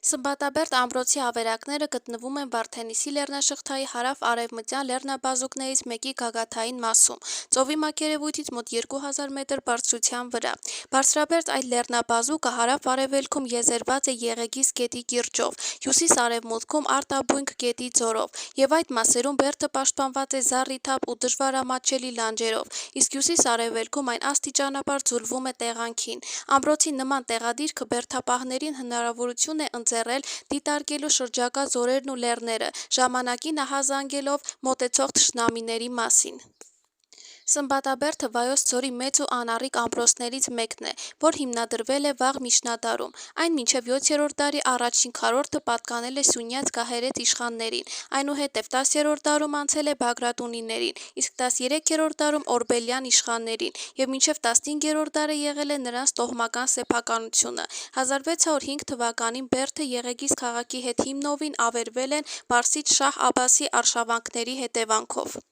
Սմբատաբերդ ամրոցի ավերակները գտնվում են Վարդենիսի լեռնաշղթայի հարավ-արևմտյան լեռնաբազուկներից մեկի գագաթային մասում, ծովի մակերևույթից մոտ 2000 մետր բարձրության վրա։ Բարձրաբերդ այդ լեռնաբազուկը հարավ-արևելքում եզերված է Եղեգիս գետի կիրճով, հյուսիս-արևմուտքում Արտաբունք գետի ձորով, եւ այդ մասերում բերդը պաշտպանված է զառիթափ ու դժվարամատչելի լանջերով, իսկ հյուսիս-արևելքում այն աստիճանաբար ձուլվում է տեղանքին։ Ամրոցի նման տեղադիրքը բերդապահներին հնարավորություն է ընձեռել դիտարկելու շրջակա ձորերն ու լեռները, ժամանակին ահազանգելով մոտեցող թշնամիների մասին։ Սմբատաբերդը Վայոց ձորի մեծ ու անառիկ ամրոցներից մեկն է, որ հիմնադրվել է վաղ միջնադարում, այն մինչև 7-րդ դարի առաջին քառորդը պատկանել է Սյունյաց գահերեց իշխաններին, այնուհետև 10-րդ դարում անցել է Բագրատունիներին, իսկ 13-րդ դարում Օրբելյան իշխաններին, եւ մինչև 15-րդ դարը եղել է նրանց տոհմական սեփականությունը։ 1605 թվականին բերդը Եղեգիս քաղաքի հետ հիմնովին ավերվել են պարսից շահ Աբասի արշավանքների հետևանքով։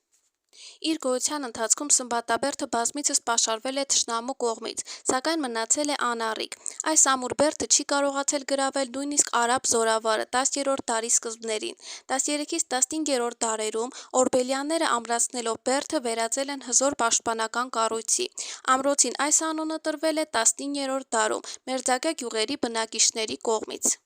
Իր գոյության ընթացքում Սմբատաբերդը բազմիցս պաշարվել է թշնամու կողմից, սակայն մնացել է անառիկ։ Այս ամուր բերդը չի կարողացել գրավել նույնիսկ արաբ զորավարը 10-րդ դարի սկզբներին։ 13-ից 15-րդ դարերում օրբելյանները ամրացնելով բերդը վերածել են հզոր պաշտպանական կառույցի։ Ամրոցին այս անունը տրվել է 19-րդ դարում մերձակա գյուղերի բնակիչների կողմից։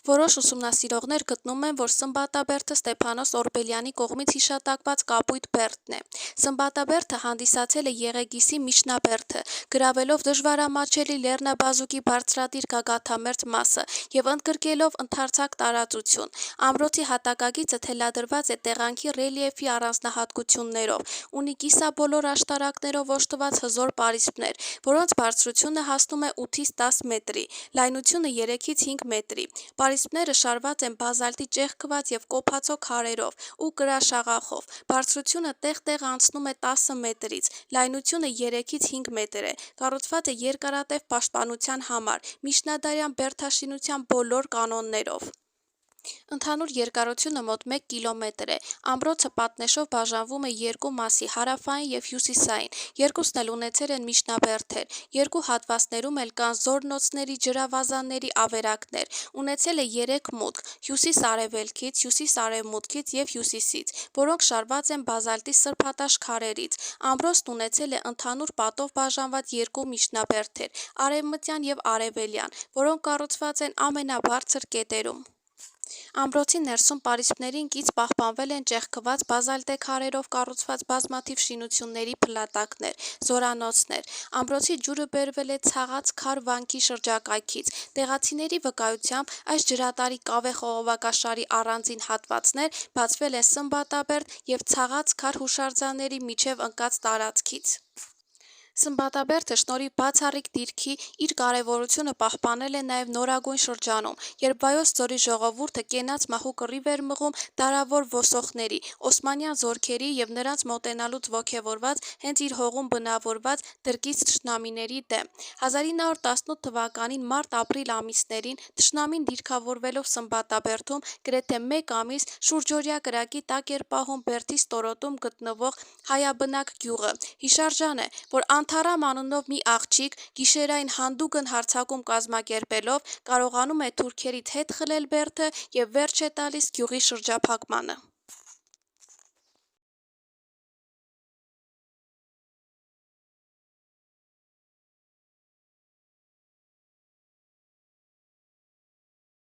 Որոշ ուսումնասիրողներ գտնում են, որ Սմբատաբերդը Ստեփանոս Օրբելյանի կողմից հիշատակված կապույտ բերդն է։ Սմբատաբերդը հանդիսացել է Եղեգիսի միջնաբերդը, գրավելով դժվարամատչելի լեռնաբազուկի բարձրադիր գագաթամերձ մասը եւ ընդգրկելով ընդարձակ տարածություն։ Ամրոցի հատակագիծը թելադրված է տեղանքի ռելիեֆի առանձնահատկություններով, ունի կիսաբոլոր աշտարակներով օժտված հզոր պարիսպներ, որոնց բարձրությունը հասնում է 8-ից 10 մետրի, լայնությունը 3-ից 5 մետրի։ Պարիսպները շարված են բազալտի ճեղքված եւ կոփածո քարերով ու կրաշաղախով։ Բարձրությունը տեղ-տեղ անցնում է 10 մետրից, լայնությունը 3-ից 5 մետր է։ Կառուցված է երկարատև պաշտպանության համար, միջնադարյան բերդաշինության բոլոր կանոններով։ Ընդհանուր երկարությունը մոտ 1 կիլոմետր է։ Ամրոցը պատնեշով բաժանվում է երկու մասի՝ հարավային եւ հյուսիսային։ Երկուսն էլ ունեցել են միջնաբերդեր։ Երկու հատվածներում էլ կան զոռնոցների, ջրավազանների ավերակներ։ Ունեցել է 3 մուտք՝ հյուսիս-արևելքից, հյուսիս-արևմուտքից եւ հյուսիսից, որոնք շարված են բազալտի սրբատաշ քարերից։ Ամրոցն ունեցել է ընդհանուր պատով բաժանված երկու միջնաբերդեր՝ արևմտյան եւ արևելյան, որոնք կառուցված են ամենաբարձր կետերում։ Ամրոցի ներսում պարիսպներին կից պահպանվել են ճեղքված բազալտե քարերով կառուցված բազմաթիվ շինությունների փլատակներ, զորանոցներ։ Ամրոցի ջուրը բերվել է Ցաղած քար վանքի շրջակայքից։ Տեղացիների վկայությամբ այս ջրատարի կավե խողովակաշարի առանձին հատվածներ բացվել են Սմբատաբերդ եւ Ցաղած քար հուշարձանների միջև ընկած տարածքից։ Սմբատաբերդը շնորհիվ բացառիկ դիրքի իր կարևորությունը պահպանել է նաև նորագույն շրջանում, երբ Վայոց ձորի ժողովուրդը կենաց մահու կռիվ էր մղում դարավոր ոսոխների, օսմանյան զորքերի եւ նրանց մոտենալուց ոգևորված հենց իր հողում բնավորված դրկից թշնամիների դեմ։ 1918 թվականին մարտ-ապրիլ ամիսներին թշնամին դիրքավորվելով Սմբատաբերդում գրեթե 1 ամիս շուրջօրյա կրակի տակ էր պահում բերդի ստորոտում գտնվող հայաբնակ գյուղը։ Հիշարժան է, որ Անթառամ անունով մի աղջիկ գիշերային հանդուգն հարձակում կազմակերպելով կարողանում է թուրքերից հետ խլել բերդը եւ վերջ է տալիս գյուղի շրջափակմանը։